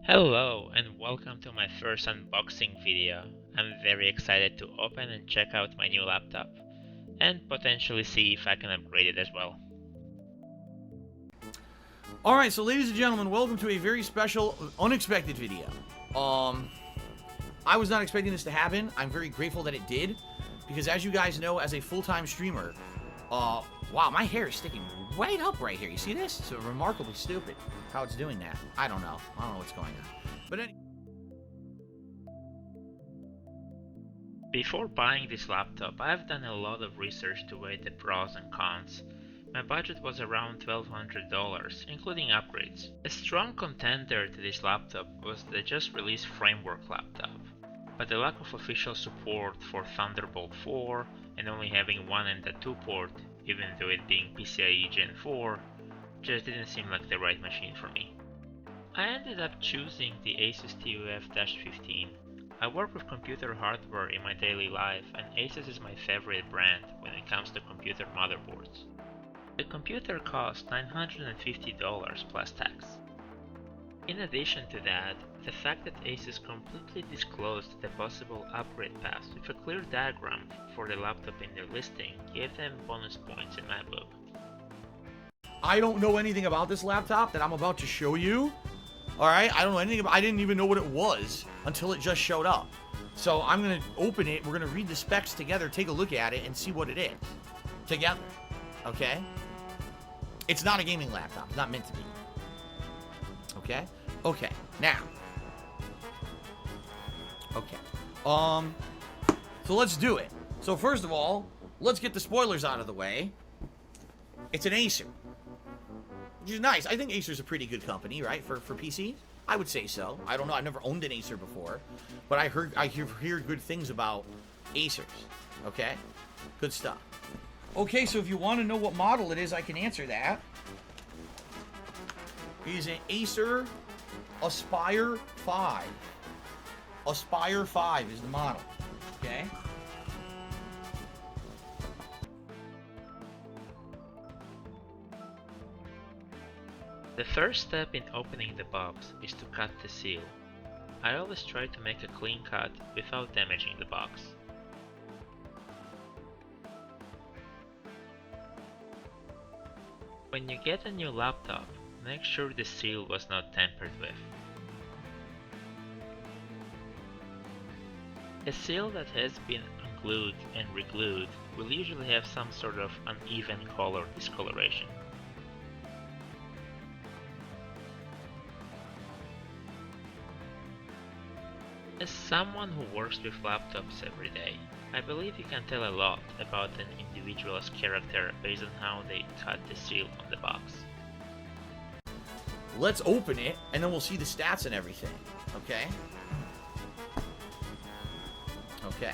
Hello and welcome to my first unboxing video. I'm very excited to open and check out my new laptop and potentially see if I can upgrade it as well. Alright, so ladies and gentlemen, welcome to a very special, unexpected video. I was not expecting this to happen. I'm very grateful that it did, because as you guys know, as a full-time streamer, wow, my hair is sticking right up right here. You see this? It's remarkably stupid how it's doing that. I don't know what's going on. But anyway. Before buying this laptop, I've done a lot of research to weigh the pros and cons. My budget was around $1,200, including upgrades. A strong contender to this laptop was the just released Framework laptop, but the lack of official support for Thunderbolt 4 and only having one and a 2 port, even though it being PCIe Gen 4, just didn't seem like the right machine for me. I ended up choosing the Asus TUF-15. I work with computer hardware in my daily life, and Asus is my favorite brand when it comes to computer motherboards. The computer cost $950 plus tax. In addition to that, the fact that Asus completely disclosed the possible upgrade path with a clear diagram for the laptop in their listing gave them bonus points in my book. I don't know anything about this laptop that I'm about to show you. Alright, I don't know anything about I didn't even know what it was until it just showed up. So I'm gonna open it, we're gonna read the specs together, take a look at it, and see what it is. Together. Okay? It's not a gaming laptop. It's not meant to be. Okay? Okay. Now. Okay. So let's do it. So first of all, let's get the spoilers out of the way. It's an Acer. Which is nice. I think Acer's a pretty good company, right? For PC? I would say so. I don't know. I've never owned an Acer before. But I hear good things about Acers. Okay? Good stuff. Okay, so if you want to know what model it is, I can answer that. It is an Acer Aspire 5. Aspire 5 is the model. Okay? The first step in opening the box is to cut the seal. I always try to make a clean cut without damaging the box. When you get a new laptop, make sure the seal was not tampered with. A seal that has been unglued and reglued will usually have some sort of uneven color discoloration. As someone who works with laptops every day, I believe you can tell a lot about an individual's character based on how they cut the seal on the box. Let's open it, and then we'll see the stats and everything. Okay? Okay.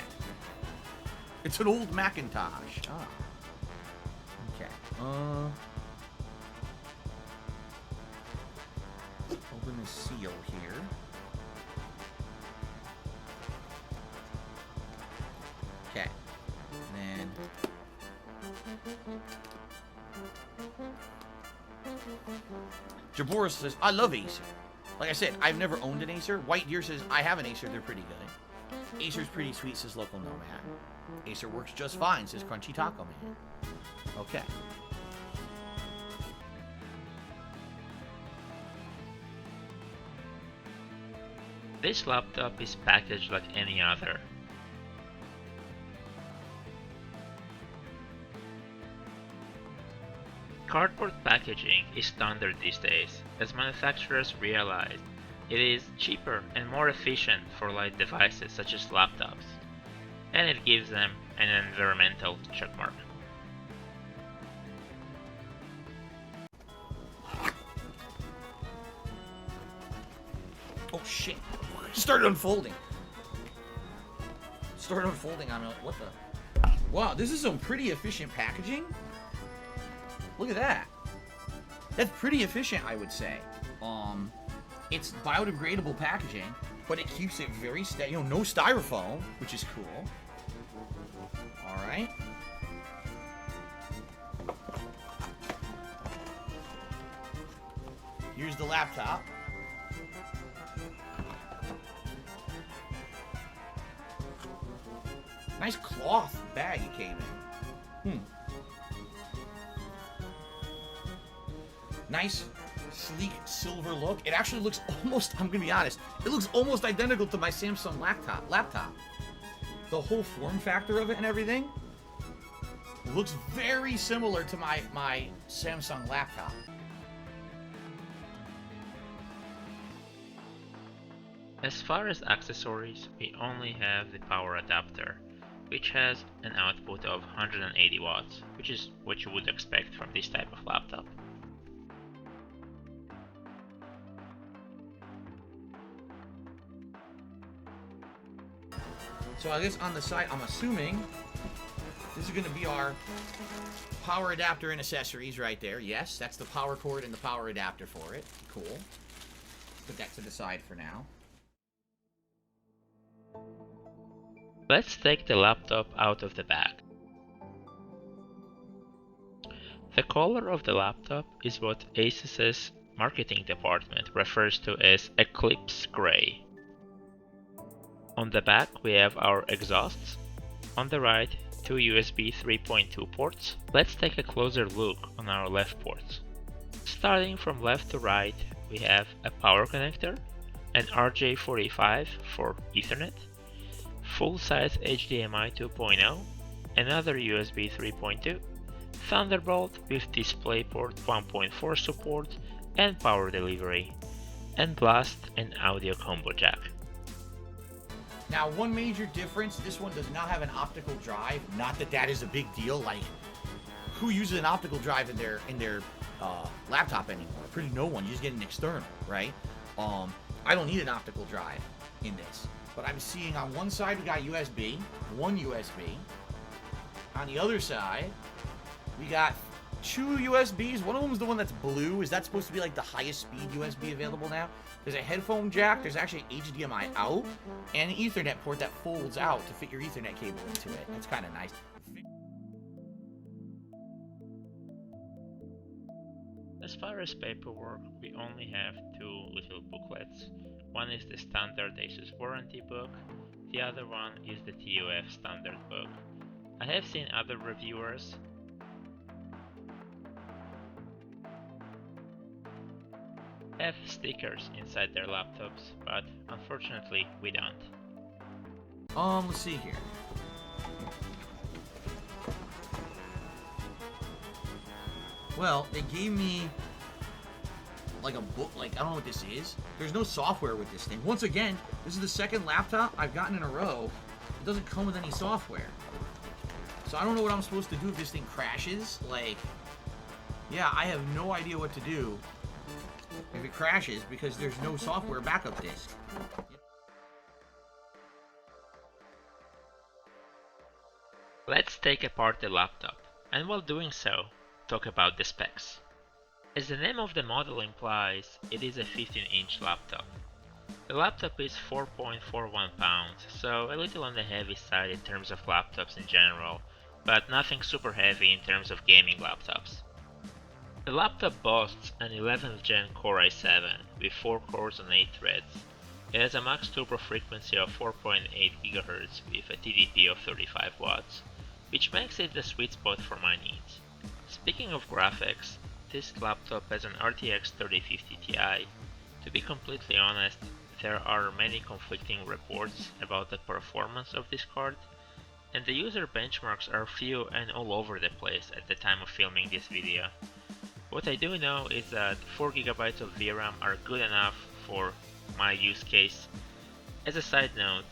It's an old Macintosh. Ah. Okay. Open the seal here. Okay. And then Jabora says, I love Acer. Like I said, I've never owned an Acer. White Deer says, I have an Acer, they're pretty good. Acer's pretty sweet, says Local Nomad. Acer works just fine, says Crunchy Taco Man. Okay. This laptop is packaged like any other. Cardboard packaging is standard these days, as manufacturers realize it is cheaper and more efficient for light devices such as laptops, and it gives them an environmental checkmark. Oh shit. It started unfolding. I'm like, what the? Wow, this is some pretty efficient packaging. Look at that. That's pretty efficient, I would say. It's biodegradable packaging, but it keeps it very steady. You know, no styrofoam, which is cool. All right. Here's the laptop. Nice cloth bag it came in. Nice, sleek silver look. It actually looks almost, I'm gonna be honest, it looks almost identical to my Samsung laptop. The whole form factor of it and everything looks very similar to my Samsung laptop. As far as accessories, we only have the power adapter, which has an output of 180 watts, which is what you would expect from this type of laptop. So I guess on the side, I'm assuming this is going to be our power adapter and accessories right there. Yes, that's the power cord and the power adapter for it. Cool. Put that to the side for now. Let's take the laptop out of the bag. The color of the laptop is what Asus's marketing department refers to as Eclipse Gray. On the back we have our exhausts. On the right, two USB 3.2 ports. Let's take a closer look on our left ports. Starting from left to right, we have a power connector, an RJ45 for Ethernet, full-size HDMI 2.0, another USB 3.2, Thunderbolt with DisplayPort 1.4 support and power delivery, and last, an audio combo jack. Now, one major difference, this one does not have an optical drive. Not that that is a big deal. Like, who uses an optical drive in their laptop anymore? Pretty no one. You just get an external, right? I don't need an optical drive in this. But I'm seeing on one side we got USB, one USB. On the other side, we got two USBs. One of them is the one that's blue. Is that supposed to be like the highest speed USB available now? There's a headphone jack. There's actually HDMI out and an Ethernet port that folds out to fit your Ethernet cable into it. That's kind of nice. As far as paperwork, we only have two little booklets. One is the standard Asus warranty book, the other one is the TUF standard book. I have seen other reviewers have stickers inside their laptops, but unfortunately we don't. Let's see here. Well, they gave me like a book, like I don't know what this is. There's no software with this thing. Once again, this is the second laptop I've gotten in a row. It doesn't come with any software. So I don't know what I'm supposed to do if this thing crashes. Like, yeah, I have no idea what to do if it crashes because there's no software backup disk. Let's take apart the laptop, and while doing so, talk about the specs. As the name of the model implies, it is a 15-inch laptop. The laptop is 4.41 pounds, so a little on the heavy side in terms of laptops in general, but nothing super heavy in terms of gaming laptops. The laptop boasts an 11th gen Core i7 with 4 cores and 8 threads. It has a max turbo frequency of 4.8 GHz with a TDP of 35 watts, which makes it the sweet spot for my needs. Speaking of graphics, this laptop has an RTX 3050 Ti. To be completely honest, there are many conflicting reports about the performance of this card, and the user benchmarks are few and all over the place at the time of filming this video. What I do know is that 4GB of VRAM are good enough for my use case. As a side note,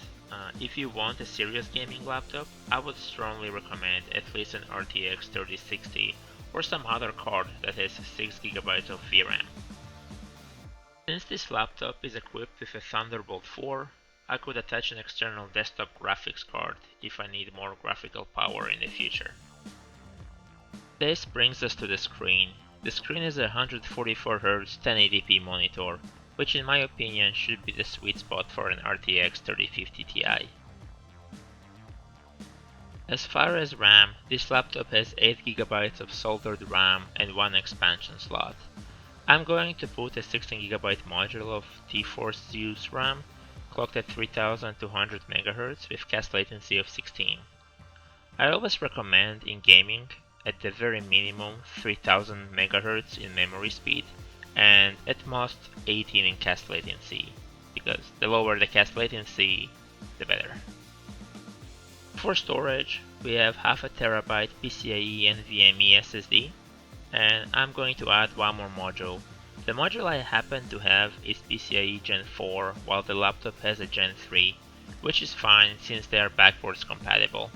if you want a serious gaming laptop, I would strongly recommend at least an RTX 3060 or some other card that has 6GB of VRAM. Since this laptop is equipped with a Thunderbolt 4, I could attach an external desktop graphics card if I need more graphical power in the future. This brings us to the screen. The screen is a 144Hz 1080p monitor, which in my opinion should be the sweet spot for an RTX 3050 Ti. As far as RAM, this laptop has 8GB of soldered RAM and one expansion slot. I'm going to put a 16GB module of T-Force Zeus RAM, clocked at 3200 MHz with cast latency of 16. I always recommend in gaming at the very minimum 3000 MHz in memory speed and at most 18 in cast latency, because the lower the cast latency, the better. For storage, we have half a terabyte PCIe NVMe SSD, and I'm going to add one more module. The module I happen to have is PCIe Gen 4, while the laptop has a Gen 3, which is fine since they are backwards compatible.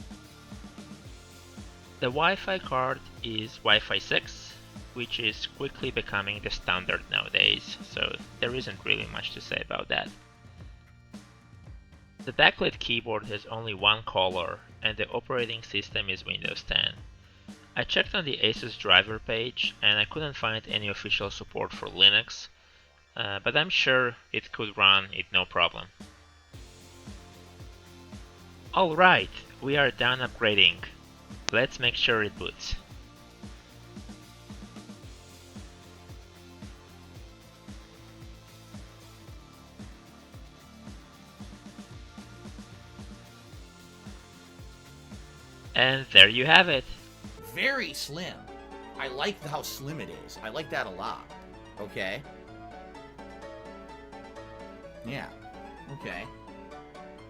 The Wi-Fi card is Wi-Fi 6, which is quickly becoming the standard nowadays, so there isn't really much to say about that. The backlit keyboard has only one color, and the operating system is Windows 10. I checked on the Asus driver page, and I couldn't find any official support for Linux, but I'm sure it could run it no problem. Alright, we are done upgrading. Let's make sure it boots. And there you have it. Very slim. I like how slim it is. I like that a lot. Okay. Yeah. Okay.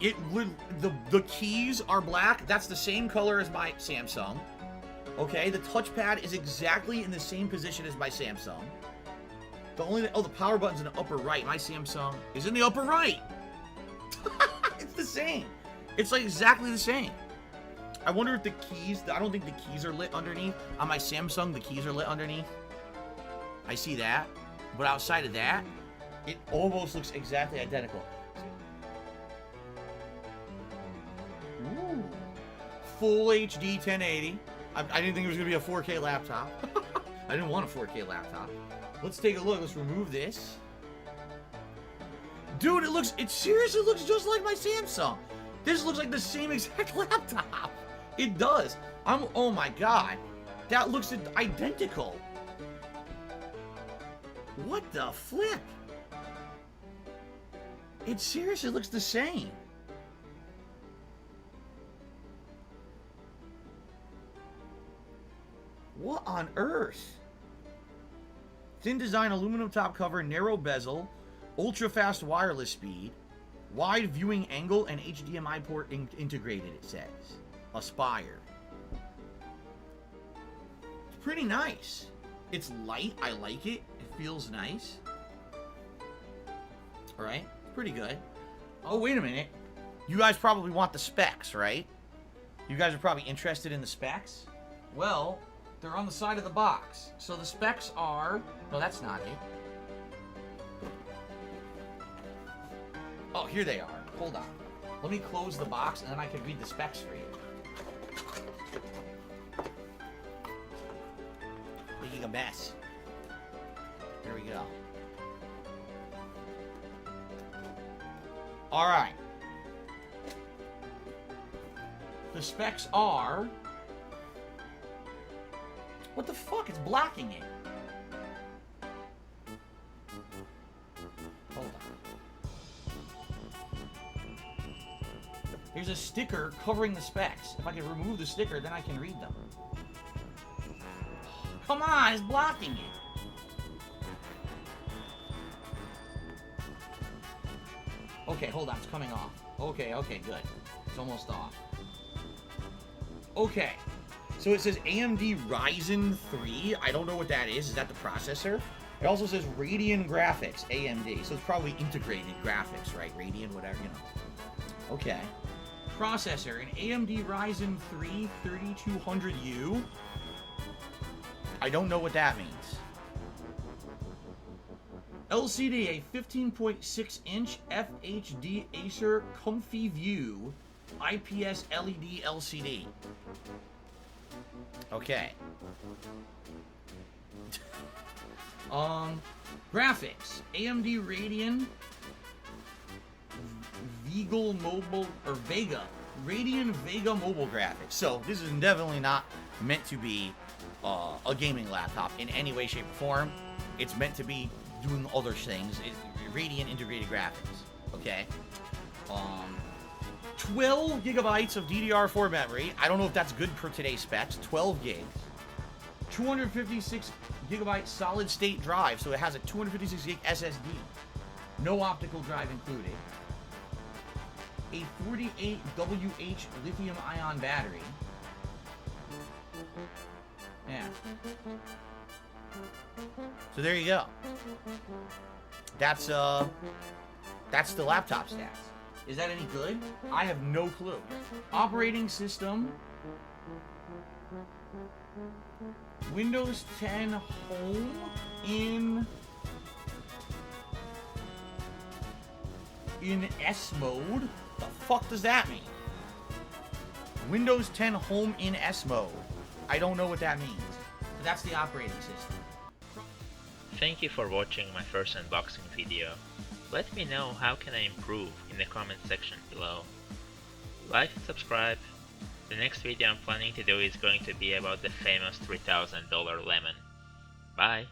It would the keys are black. That's the same color as my Samsung. Okay, the touchpad is exactly in the same position as my Samsung. The power button's in the upper right. My Samsung is in the upper right. It's the same. It's like exactly the same. I wonder if the keys, I don't think the keys are lit underneath. On my Samsung, the keys are lit underneath. I see that. But outside of that, it almost looks exactly identical. Ooh. Full HD 1080. I didn't think it was going to be a 4K laptop. I didn't want a 4K laptop. Let's take a look. Let's remove this. Dude, it seriously looks just like my Samsung. This looks like the same exact laptop. It does. Oh my god. That looks identical. What the flip? It seriously looks the same. What on earth? Thin design, aluminum top cover, narrow bezel, ultra fast wireless speed, wide viewing angle, and HDMI port integrated, it says. Aspire. It's pretty nice. It's light. I like it. It feels nice. Alright. Pretty good. Oh, wait a minute. You guys probably want the specs, right? You guys are probably interested in the specs? Well, they're on the side of the box. So the specs are... No, that's not it. Oh, here they are. Hold on. Let me close the box and then I can read the specs for you. Making a mess. There we go. Alright. The specs are... What the fuck? It's blocking it. Hold on. There's a sticker covering the specs. If I can remove the sticker, then I can read them. Come on, it's blocking it. Okay, hold on, it's coming off. Okay, good. It's almost off. Okay. So it says AMD Ryzen 3. I don't know what that is. Is that the processor? It also says Radeon Graphics, AMD. So it's probably integrated graphics, right? Radeon, whatever, you know. Okay. Processor, an AMD Ryzen 3 3200U. I don't know what that means. LCD, a 15.6-inch FHD Acer Comfy View IPS LED LCD. Okay. Graphics. AMD Radeon Vega. Radeon Vega mobile graphics. So this is definitely not meant to be a gaming laptop in any way, shape, or form. It's meant to be doing other things. Radeon integrated graphics. Okay. 12 gigabytes of DDR4 memory. I don't know if that's good for today's specs. 12 gigs. 256 gigabyte solid state drive, so it has a 256 gig SSD. No optical drive included. A 48 WH lithium ion battery. Yeah. So there you go. That's the laptop stats. Is that any good? I have no clue. Operating system. Windows 10 Home in S mode? The fuck does that mean? Windows 10 Home in S mode. I don't know what that means. But that's the operating system. Thank you for watching my first unboxing video. Let me know how can I improve in the comment section below. Like and subscribe. The next video I'm planning to do is going to be about the famous $3,000 lemon. Bye!